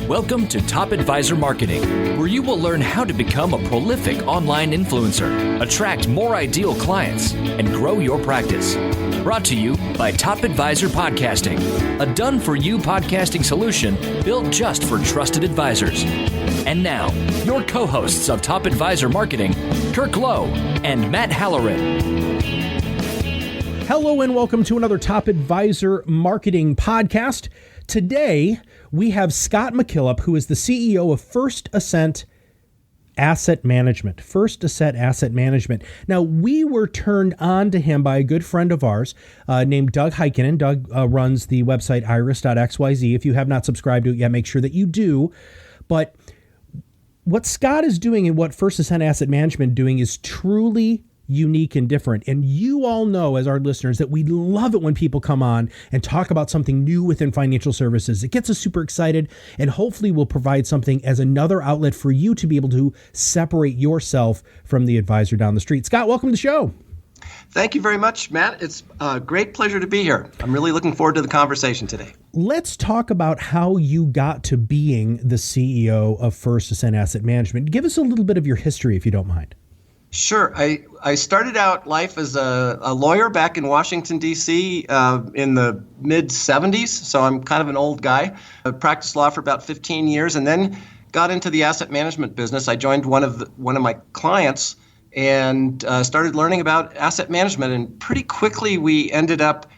Welcome to Top Advisor Marketing, where you will learn how to become a prolific online influencer, attract more ideal clients, and grow your practice. Brought to you by Top Advisor Podcasting, a done-for-you podcasting solution built just for trusted advisors. And now, your co-hosts of Top Advisor Marketing, Kirk Lowe and Matt Halloran. Hello and welcome to another Top Advisor Marketing podcast. Today, we have Scott MacKillop, who is the CEO of First Ascent Asset Management. First Ascent Asset Management. Now, we were turned on to him by a good friend of ours named Doug Heikkinen. Doug runs the website iris.xyz. If you have not subscribed to it yet, make sure that you do. But what Scott is doing and what First Ascent Asset Management is doing is truly unique and different. And you all know, as our listeners, that we love it when people come on and talk about something new within financial services. It gets us super excited, and hopefully will provide something as another outlet for you to be able to separate yourself from the advisor down the street. Scott, welcome to the show. Thank you very much, Matt. It's a great pleasure to be here. I'm really looking forward to the conversation today. Let's talk about how you got to being the CEO of First Ascent Asset Management. Give us a little bit of your history, if you don't mind. Sure. I started out life as a lawyer back in Washington, D.C. In the mid-'70s, so I'm kind of an old guy. I practiced law for about 15 years and then got into the asset management business. I joined one of my clients and started learning about asset management, and pretty quickly we ended up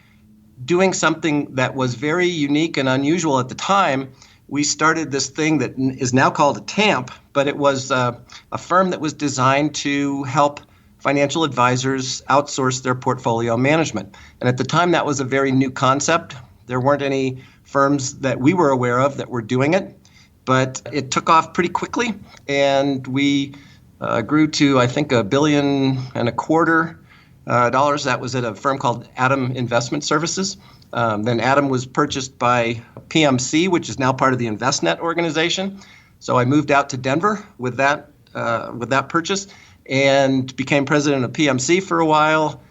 doing something that was very unique and unusual at the time. We started this thing that is now called a TAMP, but it was a firm that was designed to help financial advisors outsource their portfolio management. And at the time, that was a very new concept. There weren't any firms that we were aware of that were doing it, but it took off pretty quickly, and we grew to, I think, $1.25 billion. That was at a firm called Adam Investment Services. Then Adam was purchased by PMC, which is now part of the InvestNet organization. So I moved out to Denver with that purchase and became president of PMC for a while.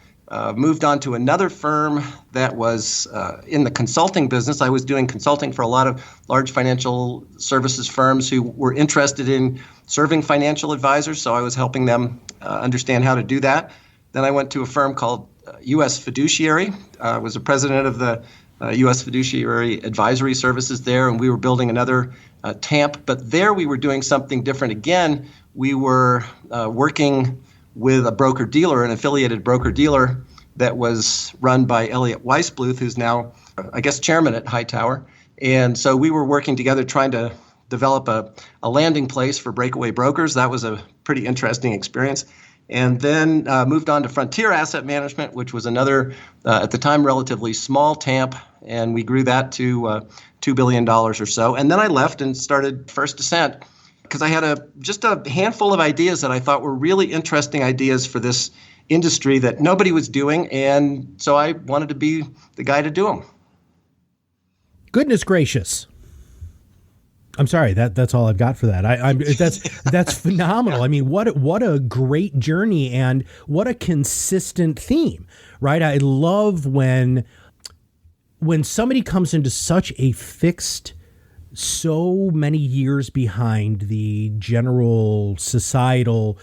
Moved on to another firm that was in the consulting business. I was doing consulting for a lot of large financial services firms who were interested in serving financial advisors. So I was helping them understand how to do that. Then I went to a firm called U.S. Fiduciary. I was the president of the U.S. Fiduciary Advisory Services there, and we were building another TAMP. But there we were doing something different again. We were working with a broker-dealer, an affiliated broker-dealer that was run by Elliot Weisbluth, who's now, I guess, chairman at Hightower. And so we were working together trying to develop a landing place for breakaway brokers. That was a pretty interesting experience. And then moved on to Frontier Asset Management, which was another, at the time, relatively small TAMP, and we grew that to $2 billion or so. And then I left and started First Ascent because I had just a handful of ideas that I thought were really interesting ideas for this industry that nobody was doing, and so I wanted to be the guy to do them. Goodness gracious. I'm sorry, that's all I've got for that. That's phenomenal. I mean, what a great journey and what a consistent theme, right? I love when somebody comes into such a fixed, so many years behind the general societal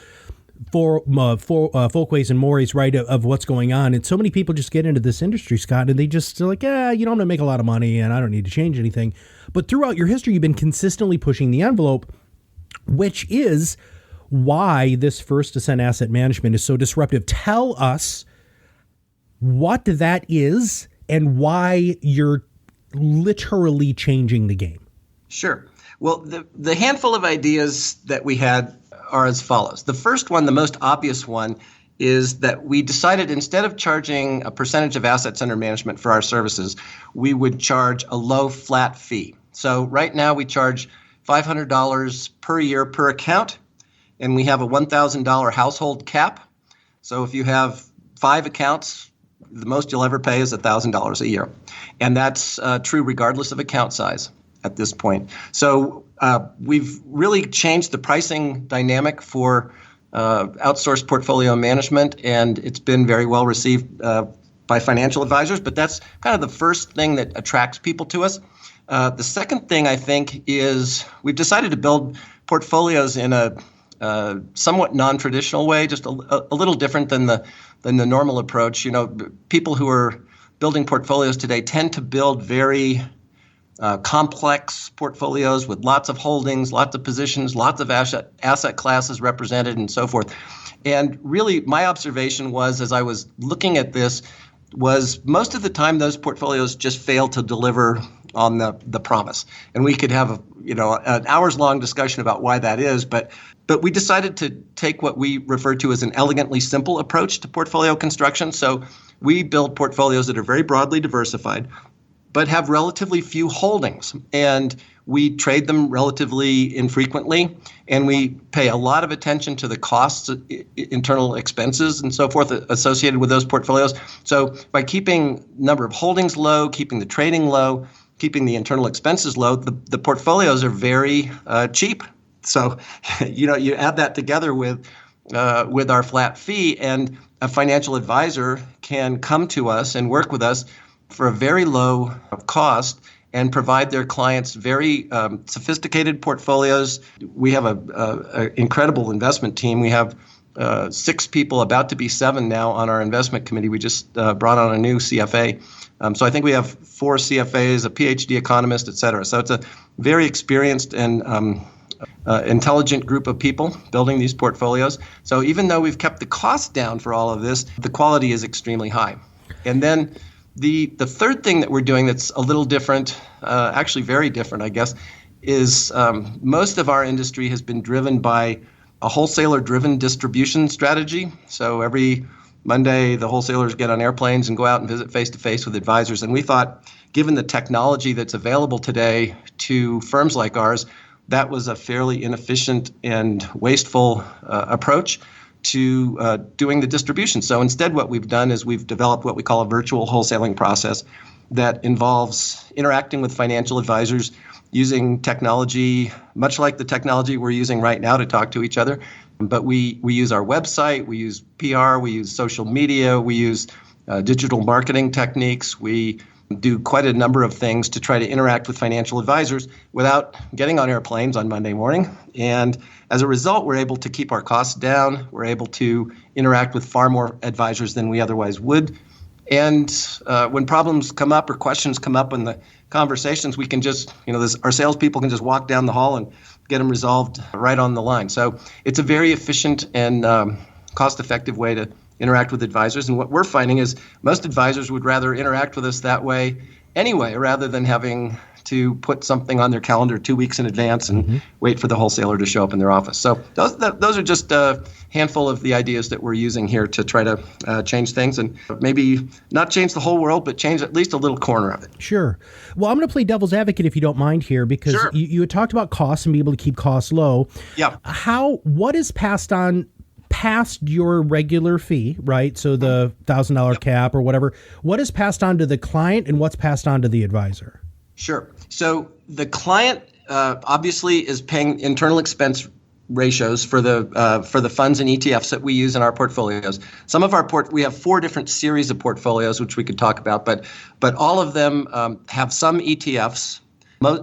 folkways and mores, right, of what's going on. And so many people just get into this industry, Scott, and they just like, I'm going to make a lot of money and I don't need to change anything. But throughout your history, you've been consistently pushing the envelope, which is why this First Ascent Asset Management is so disruptive. Tell us what that is and why you're literally changing the game. Sure. Well, the handful of ideas that we had are as follows. The first one, the most obvious one, is that we decided instead of charging a percentage of assets under management for our services, we would charge a low flat fee. So right now we charge $500 per year per account, and we have a $1,000 household cap. So if you have 5 accounts, the most you'll ever pay is $1,000 a year. And that's true regardless of account size at this point. So we've really changed the pricing dynamic for outsourced portfolio management, and it's been very well received by financial advisors. But that's kind of the first thing that attracts people to us. The second thing I think is we've decided to build portfolios in a somewhat non-traditional way, just a little different than the normal approach. People who are building portfolios today tend to build very complex portfolios with lots of holdings, lots of positions, lots of asset classes represented, and so forth. And really, my observation was, as I was looking at this, was most of the time those portfolios just fail to deliver on the promise. And we could have an hours-long discussion about why that is, but we decided to take what we refer to as an elegantly simple approach to portfolio construction. So we build portfolios that are very broadly diversified, but have relatively few holdings. And we trade them relatively infrequently, and we pay a lot of attention to the costs, internal expenses, and so forth associated with those portfolios. So by keeping number of holdings low, keeping the trading low, keeping the internal expenses low, the portfolios are very cheap. So, you add that together with our flat fee, and a financial advisor can come to us and work with us for a very low cost and provide their clients very sophisticated portfolios. We have an incredible investment team. We have 6 people, about to be 7 now, on our investment committee. We just brought on a new CFA. So I think we have 4 CFAs, a PhD economist, et cetera. So it's a very experienced and intelligent group of people building these portfolios. So even though we've kept the cost down for all of this, the quality is extremely high. And then the third thing that we're doing that's a little different, actually very different, I guess, is most of our industry has been driven by a wholesaler-driven distribution strategy. So every Monday, the wholesalers get on airplanes and go out and visit face-to-face with advisors. And we thought, given the technology that's available today to firms like ours, that was a fairly inefficient and wasteful approach to doing the distribution. So instead, what we've done is we've developed what we call a virtual wholesaling process that involves interacting with financial advisors using technology, much like the technology we're using right now to talk to each other. But we use our website, we use PR, we use social media, we use digital marketing techniques. We do quite a number of things to try to interact with financial advisors without getting on airplanes on Monday morning. And as a result, we're able to keep our costs down. We're able to interact with far more advisors than we otherwise would. And when problems come up or questions come up in the conversations, we can just, our salespeople can just walk down the hall and get them resolved right on the line. So it's a very efficient and cost-effective way to interact with advisors. And what we're finding is most advisors would rather interact with us that way anyway, rather than having to put something on their calendar 2 weeks in advance and wait for the wholesaler to show up in their office. So those are just a handful of the ideas that we're using here to try to change things, and maybe not change the whole world, but change at least a little corner of it. Sure. Well, I'm going to play devil's advocate if you don't mind here, because Sure. you had talked about costs and being able to keep costs low. Yeah. What is passed on past your regular fee, right? So the $1,000 cap or whatever, what is passed on to the client and what's passed on to the advisor? Sure. So the client obviously is paying internal expense ratios for the funds and ETFs that we use in our portfolios. Some of we have 4 different series of portfolios, which we could talk about, but all of them have some ETFs.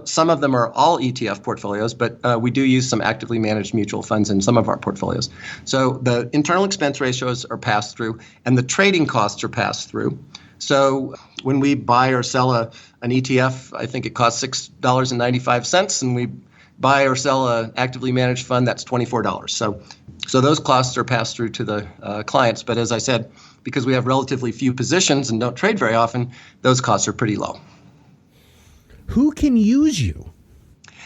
Some of them are all ETF portfolios, but we do use some actively managed mutual funds in some of our portfolios. So the internal expense ratios are passed through, and the trading costs are passed through. So when we buy or sell an ETF, I think it costs $6.95, and we buy or sell an actively managed fund, that's $24. So those costs are passed through to the clients. But as I said, because we have relatively few positions and don't trade very often, those costs are pretty low. Who can use you?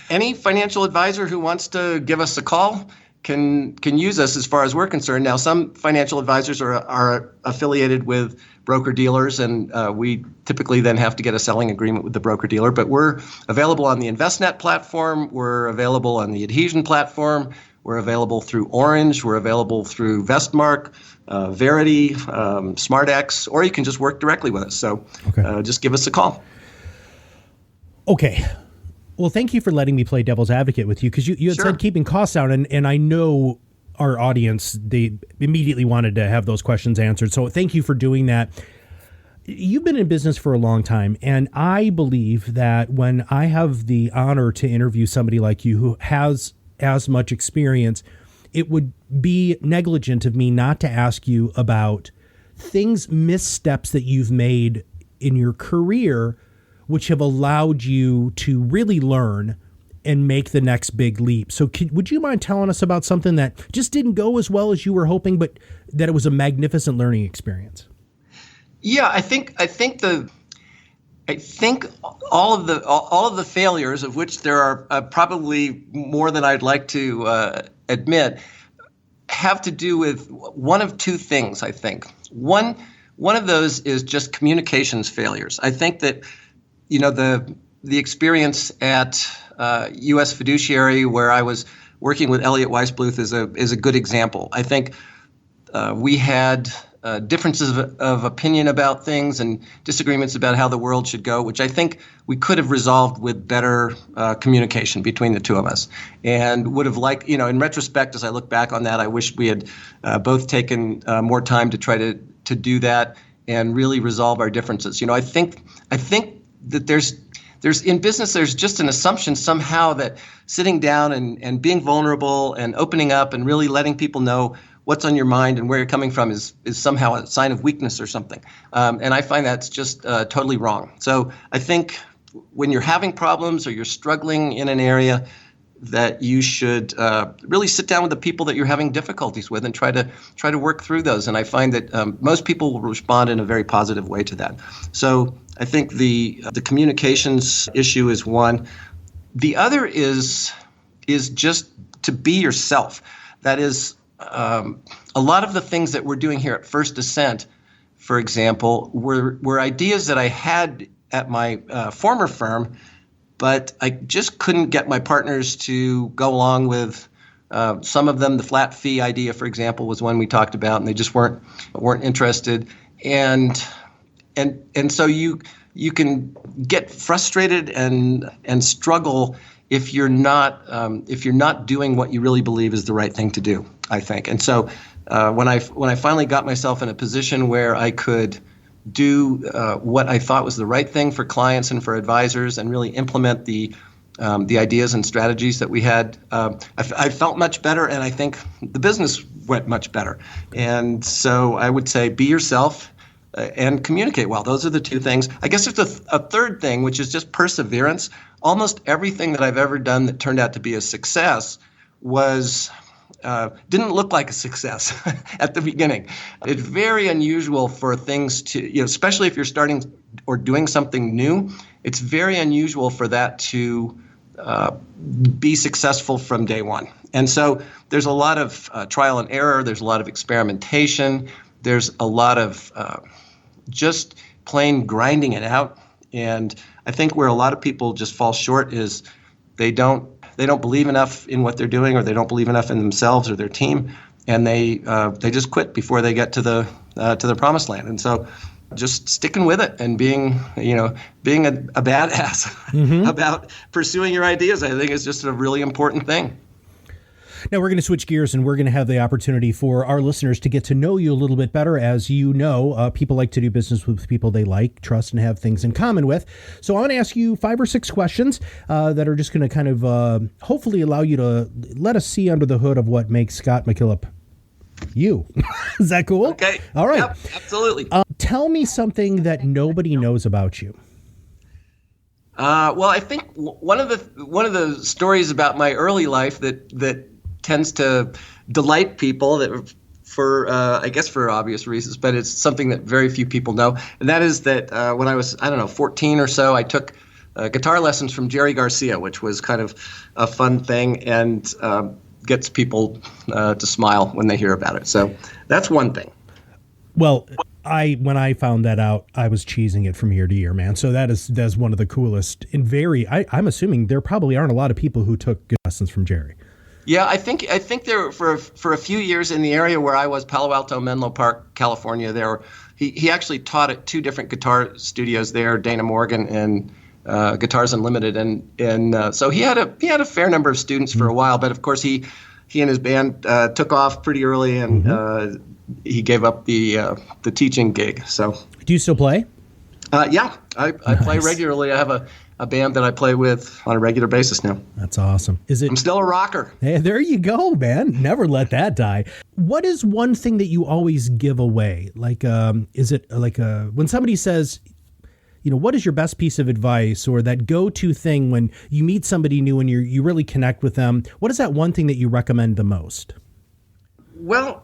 Any financial advisor who wants to give us a call can use us as far as we're concerned. Now, some financial advisors are affiliated with broker-dealers, and we typically then have to get a selling agreement with the broker-dealer. But we're available on the InvestNet platform. We're available on the Adhesion platform. We're available through Orange. We're available through Vestmark, Verity, SmartX, or you can just work directly with us. So just give us a call. Okay. Well, thank you for letting me play devil's advocate with you, because you had Sure. said keeping costs down, and I know our audience, they immediately wanted to have those questions answered. So thank you for doing that. You've been in business for a long time, and I believe that when I have the honor to interview somebody like you who has as much experience, it would be negligent of me not to ask you about missteps that you've made in your career, which have allowed you to really learn and make the next big leap. So would you mind telling us about something that just didn't go as well as you were hoping, but that it was a magnificent learning experience? Yeah, I think all of the failures, of which there are probably more than I'd like to admit, have to do with one of two things. I think one of those is just communications failures. I think that the experience at U.S. Fiduciary, where I was working with Elliott Weissbluth, is a good example. I think we had differences of opinion about things and disagreements about how the world should go, which I think we could have resolved with better communication between the two of us, and would have liked, in retrospect, as I look back on that, I wish we had both taken more time to try to do that and really resolve our differences. I think that there's in business, there's just an assumption somehow that sitting down and being vulnerable and opening up and really letting people know what's on your mind and where you're coming from is somehow a sign of weakness or something. And I find that's just totally wrong. So I think when you're having problems or you're struggling in an area, that you should really sit down with the people that you're having difficulties with and try to work through those. And I find that most people will respond in a very positive way to that. So I think the communications issue is one. The other is just to be yourself. That is, a lot of the things that we're doing here at First Ascent, for example, were ideas that I had at my former firm, but I just couldn't get my partners to go along with some of them. The flat fee idea, for example, was one we talked about, and they just weren't interested. And so you can get frustrated and struggle if you're not doing what you really believe is the right thing to do, I think. And so when I finally got myself in a position where I could do what I thought was the right thing for clients and for advisors, and really implement the ideas and strategies that we had, I felt much better, and I think the business went much better. And so I would say be yourself and communicate well. Those are the two things. I guess there's a third thing, which is just perseverance. Almost everything that I've ever done that turned out to be a success didn't look like a success at the beginning. It's very unusual for things to, especially if you're starting or doing something new, it's very unusual for that to be successful from day one. And so there's a lot of trial and error. There's a lot of experimentation. There's a lot of just plain grinding it out. And I think where a lot of people just fall short is they don't believe enough in what they're doing, or they don't believe enough in themselves or their team, and they just quit before they get to the promised land. And so just sticking with it and being a badass about pursuing your ideas, I think, is just a really important thing. Now we're going to switch gears, and we're going to have the opportunity for our listeners to get to know you a little bit better. As you know, people like to do business with people they like, trust, and have things in common with. So I'm going to ask you 5 or 6 questions that are just going to kind of hopefully allow you to let us see under the hood of what makes Scott MacKillop you. Is that cool? Okay. All right. Yep, absolutely. Tell me something that nobody knows about you. Well, I think one of the stories about my early life that tends to delight people, that for obvious reasons, but it's something that very few people know, and that is that when I was 14 or so, I took guitar lessons from Jerry Garcia, which was kind of a fun thing, and gets people to smile when they hear about it. So that's one thing. Well, when I found that out, I was cheesing it from year to year, man. So that's one of the coolest and I'm assuming there probably aren't a lot of people who took lessons from Jerry. Yeah, I think there for a few years in the area where I was, Palo Alto, Menlo Park, California. He actually taught at 2 different guitar studios there, Dana Morgan and Guitars Unlimited, and so he had a fair number of students for a while. But of course he he and his band took off pretty early, and he gave up the teaching gig. So, do you still play? Yeah, I play regularly. I have a band that I play with on a regular basis now. That's awesome. I'm still a rocker. Hey, there you go, man. Never let that die. What is one thing that you always give away? Like, is it like when somebody says, what is your best piece of advice, or that go-to thing when you meet somebody new and you really connect with them? What is that one thing that you recommend the most? Well,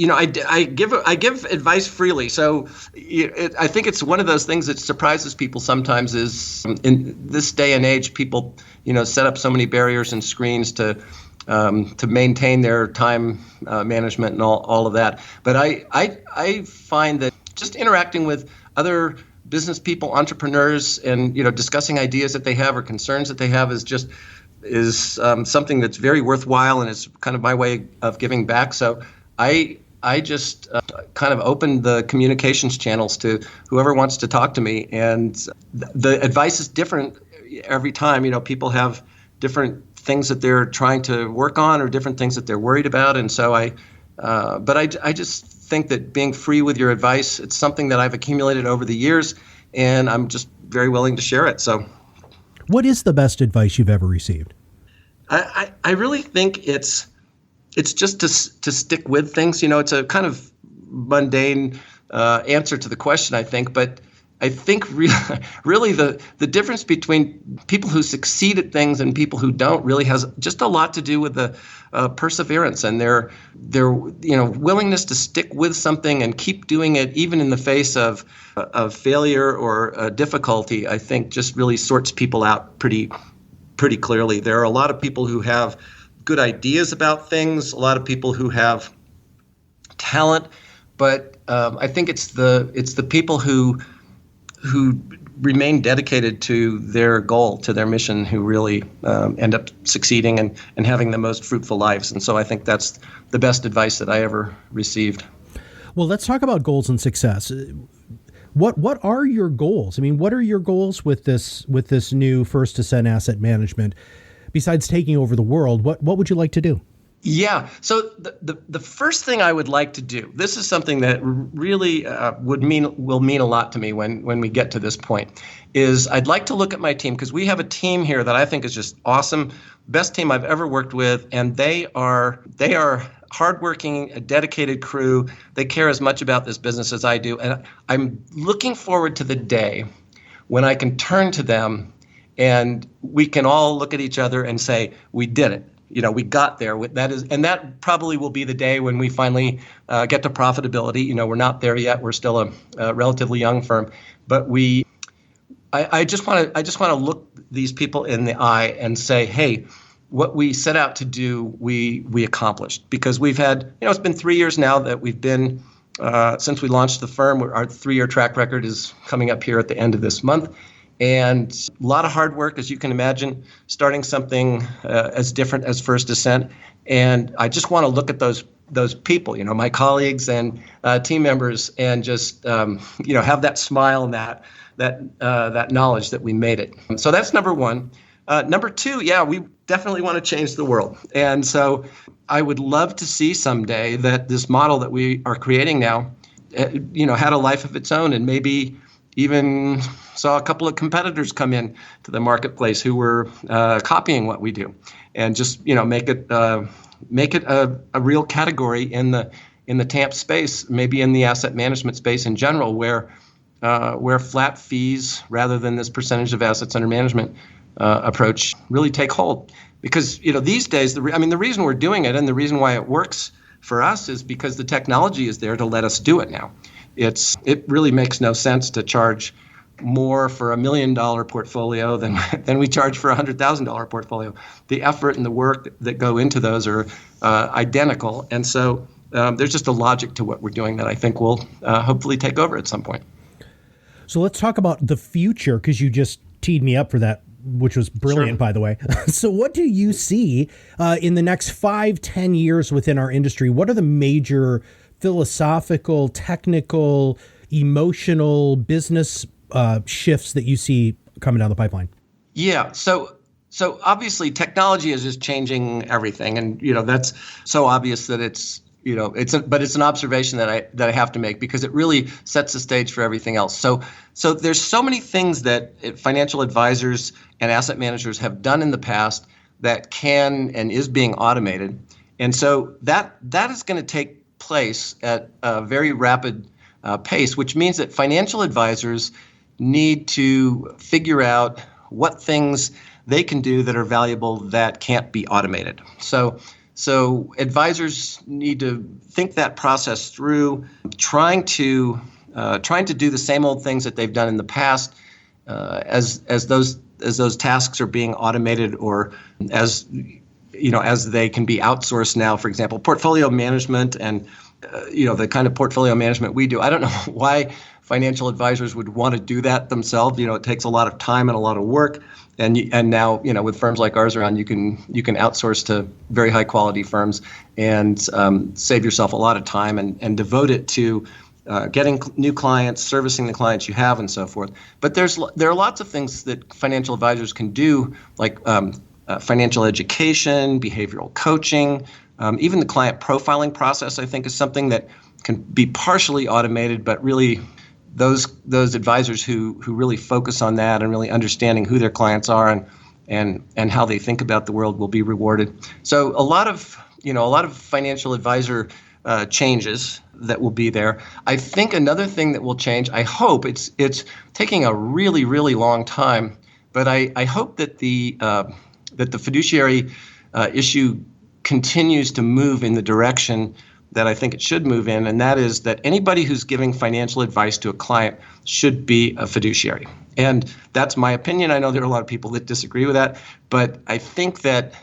I give advice freely. So I think it's one of those things that surprises people sometimes is in this day and age, people, set up so many barriers and screens to maintain their time management and all of that. But I find that just interacting with other business people, entrepreneurs, and, discussing ideas that they have or concerns that they have is something that's very worthwhile, and it's kind of my way of giving back. So I just kind of open the communications channels to whoever wants to talk to me. And the advice is different every time. People have different things that they're trying to work on or different things that they're worried about. And so I just think that being free with your advice, it's something that I've accumulated over the years, and I'm just very willing to share it. So, what is the best advice you've ever received? I really think it's just to stick with things. It's a kind of mundane answer to the question, I think. But I think really the difference between people who succeed at things and people who don't really has just a lot to do with the perseverance and their willingness to stick with something and keep doing it even in the face of failure or difficulty. I think just really sorts people out pretty clearly. There are a lot of people who have good ideas about things, a lot of people who have talent, but I think it's the people who remain dedicated to their goal, to their mission, who really end up succeeding and having the most fruitful lives. And so I think that's the best advice that I ever received. Well, let's talk about goals and success. What are your goals? I mean, what are your goals with this new First Ascent Asset Management? Besides taking over the world, what would you like to do? Yeah. So the first thing I would like to do, this is something that really will mean a lot to me when we get to this point, is I'd like to look at my team, because we have a team here that I think is just awesome, best team I've ever worked with, and they are hardworking, a dedicated crew. They care as much about this business as I do, and I'm looking forward to the day when I can turn to them and we can all look at each other and say, we did it. We got there. And that probably will be the day when we finally get to profitability. We're not there yet. We're still a relatively young firm, but I just want to look these people in the eye and say, hey, what we set out to do, we accomplished, because we've had, it's been 3 years now that we've been since we launched the firm. Our 3-year track record is coming up here at the end of this month. And a lot of hard work, as you can imagine, starting something as different as First Ascent. And I just want to look at those people, my colleagues and team members, and just have that smile and that knowledge that we made it. So that's number one. Number two, we definitely want to change the world. And so I would love to see someday that this model that we are creating now, had a life of its own, and maybe even saw a couple of competitors come in to the marketplace who were copying what we do, and just make it a real category in the TAMP space, maybe in the asset management space in general, where flat fees rather than this percentage of assets under management approach really take hold. Because these days, the reason we're doing it and the reason why it works for us is because the technology is there to let us do it now. It really makes no sense to charge more for $1 million portfolio than we charge for a $100,000 portfolio. The effort and the work that go into those are identical, and so there's just a logic to what we're doing that I think will hopefully take over at some point. So let's talk about the future, because you just teed me up for that, which was brilliant, Sure. By the way. So what do you see in the next 5-10 years within our industry? What are the major philosophical, technical, emotional, business shifts that you see coming down the pipeline? Yeah. So So obviously technology is just changing everything. And, that's so obvious that it's an observation that I have to make because it really sets the stage for everything else. So there's so many things that financial advisors and asset managers have done in the past that can and is being automated. And so that is going to take place at a very rapid pace, which means that financial advisors need to figure out what things they can do that are valuable that can't be automated. So advisors need to think that process through, trying to do the same old things that they've done in the past, as those tasks are being automated, or as they can be outsourced now. For example, portfolio management and the kind of portfolio management we do. I don't know why financial advisors would want to do that themselves. It takes a lot of time and a lot of work. And now, with firms like ours around, you can outsource to very high quality firms and save yourself a lot of time and devote it to getting new clients, servicing the clients you have, and so forth. But there are lots of things that financial advisors can do, like financial education, behavioral coaching, even the client profiling process. I think is something that can be partially automated, but really those advisors who really focus on that and really understanding who their clients are and how they think about the world will be rewarded. So a lot of financial advisor changes that will be there. I think another thing that will change, I hope it's taking a really, really long time, but I hope that the fiduciary issue continues to move in the direction that I think it should move in, and that is that anybody who's giving financial advice to a client should be a fiduciary. And that's my opinion. I know there are a lot of people that disagree with that, but I think that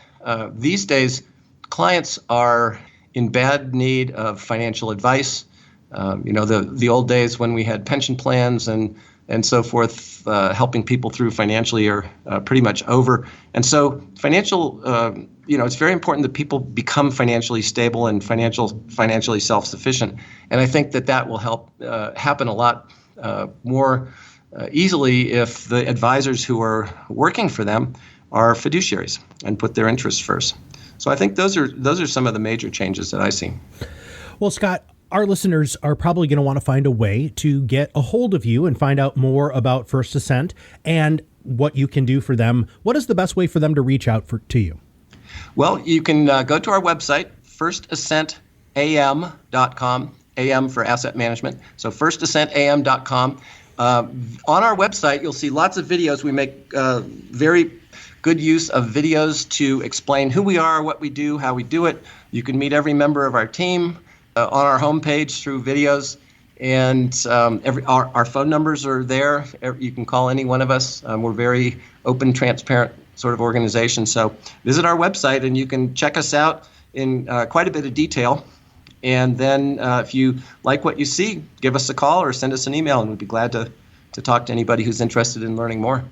these days clients are in bad need of financial advice. The old days when we had pension plans and so forth, helping people through financially are pretty much over. And so it's very important that people become financially stable and financially self-sufficient. And I think that will help happen a lot more easily if the advisors who are working for them are fiduciaries and put their interests first. So I think those are some of the major changes that I see. Well, Scott, our listeners are probably going to want to find a way to get a hold of you and find out more about First Ascent and what you can do for them. What is the best way for them to reach out to you? Well, you can go to our website, firstascentam.com, AM for asset management. So firstascentam.com. On our website, you'll see lots of videos. We make very good use of videos to explain who we are, what we do, how we do it. You can meet every member of our team on our homepage through videos. And our phone numbers are there. You can call any one of us. We're very open, transparent sort of organization. So visit our website and you can check us out in quite a bit of detail. And then if you like what you see, give us a call or send us an email, and we'd be glad to talk to anybody who's interested in learning more.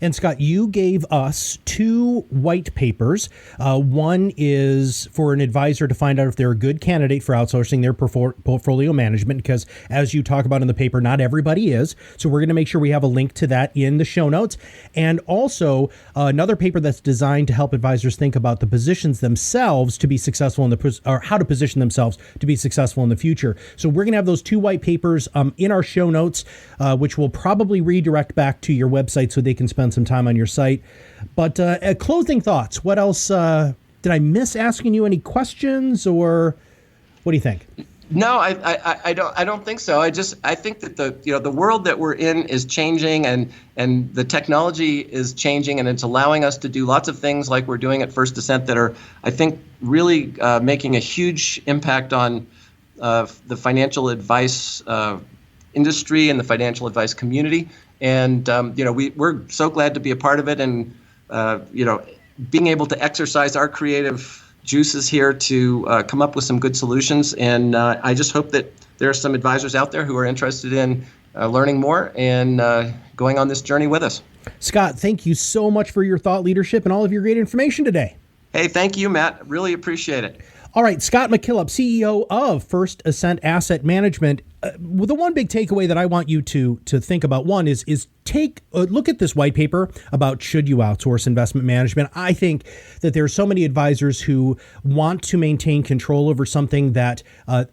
And Scott, you gave us 2 white papers. One is for an advisor to find out if they're a good candidate for outsourcing their portfolio management, because as you talk about in the paper, not everybody is. So we're going to make sure we have a link to that in the show notes. And also another paper that's designed to help advisors think about the positions themselves to be successful or how to position themselves to be successful in the future. So we're going to have those 2 white papers in our show notes, which will probably redirect back to your website so they can spend some time on your site. But closing thoughts. What else? Did I miss asking you any questions, or what do you think? No, I don't think so. I think that the world that we're in is changing, and the technology is changing, and it's allowing us to do lots of things like we're doing at First Ascent that are, I think, really making a huge impact on the financial advice industry and the financial advice community. And we're so glad to be a part of it, and being able to exercise our creative juices here to come up with some good solutions. And I just hope that there are some advisors out there who are interested in learning more and going on this journey with us. Scott, thank you so much for your thought leadership and all of your great information today. Hey, thank you, Matt. Really appreciate it. All right, Scott MacKillop, CEO of First Ascent Asset Management. The one big takeaway that I want you to think about, one, is take a look at this white paper about should you outsource investment management. I think that there are so many advisors who want to maintain control over something that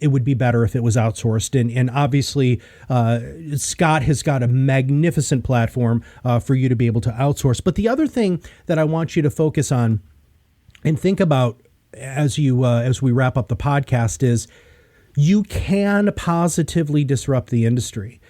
it would be better if it was outsourced. And obviously, Scott has got a magnificent platform for you to be able to outsource. But the other thing that I want you to focus on and think about as we wrap up the podcast is you can positively disrupt the industry.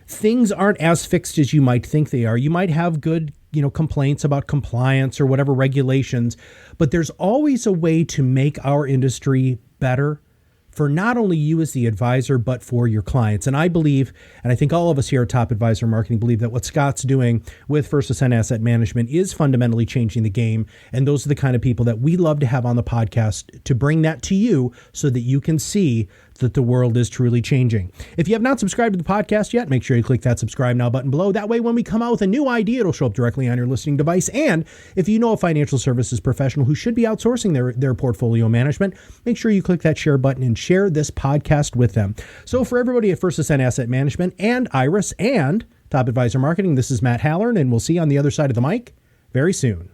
Things aren't as fixed as you might think they are. You might have good, complaints about compliance or whatever regulations, but there's always a way to make our industry better for not only you as the advisor, but for your clients. And I believe, and I think all of us here at Top Advisor Marketing believe that what Scott's doing with First Ascent Asset Management is fundamentally changing the game. And those are the kind of people that we love to have on the podcast to bring that to you so that you can see that the world is truly changing. If you have not subscribed to the podcast yet, make sure you click that subscribe now button below. That way, when we come out with a new idea, it'll show up directly on your listening device. And if you know a financial services professional who should be outsourcing their portfolio management, make sure you click that share button and share this podcast with them. So for everybody at First Ascent Asset Management and Iris and Top Advisor Marketing, this is Matt Halloran, and we'll see you on the other side of the mic very soon.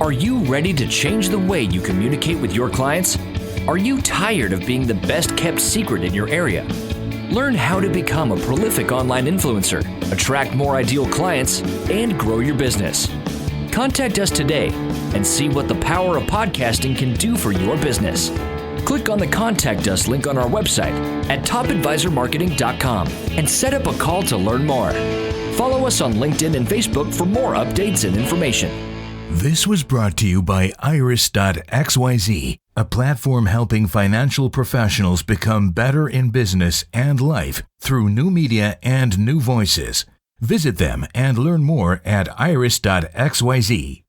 Are you ready to change the way you communicate with your clients? Are you tired of being the best kept secret in your area? Learn how to become a prolific online influencer, attract more ideal clients, and grow your business. Contact us today and see what the power of podcasting can do for your business. Click on the Contact Us link on our website at topadvisormarketing.com and set up a call to learn more. Follow us on LinkedIn and Facebook for more updates and information. This was brought to you by Iris.xyz, a platform helping financial professionals become better in business and life through new media and new voices. Visit them and learn more at iris.xyz.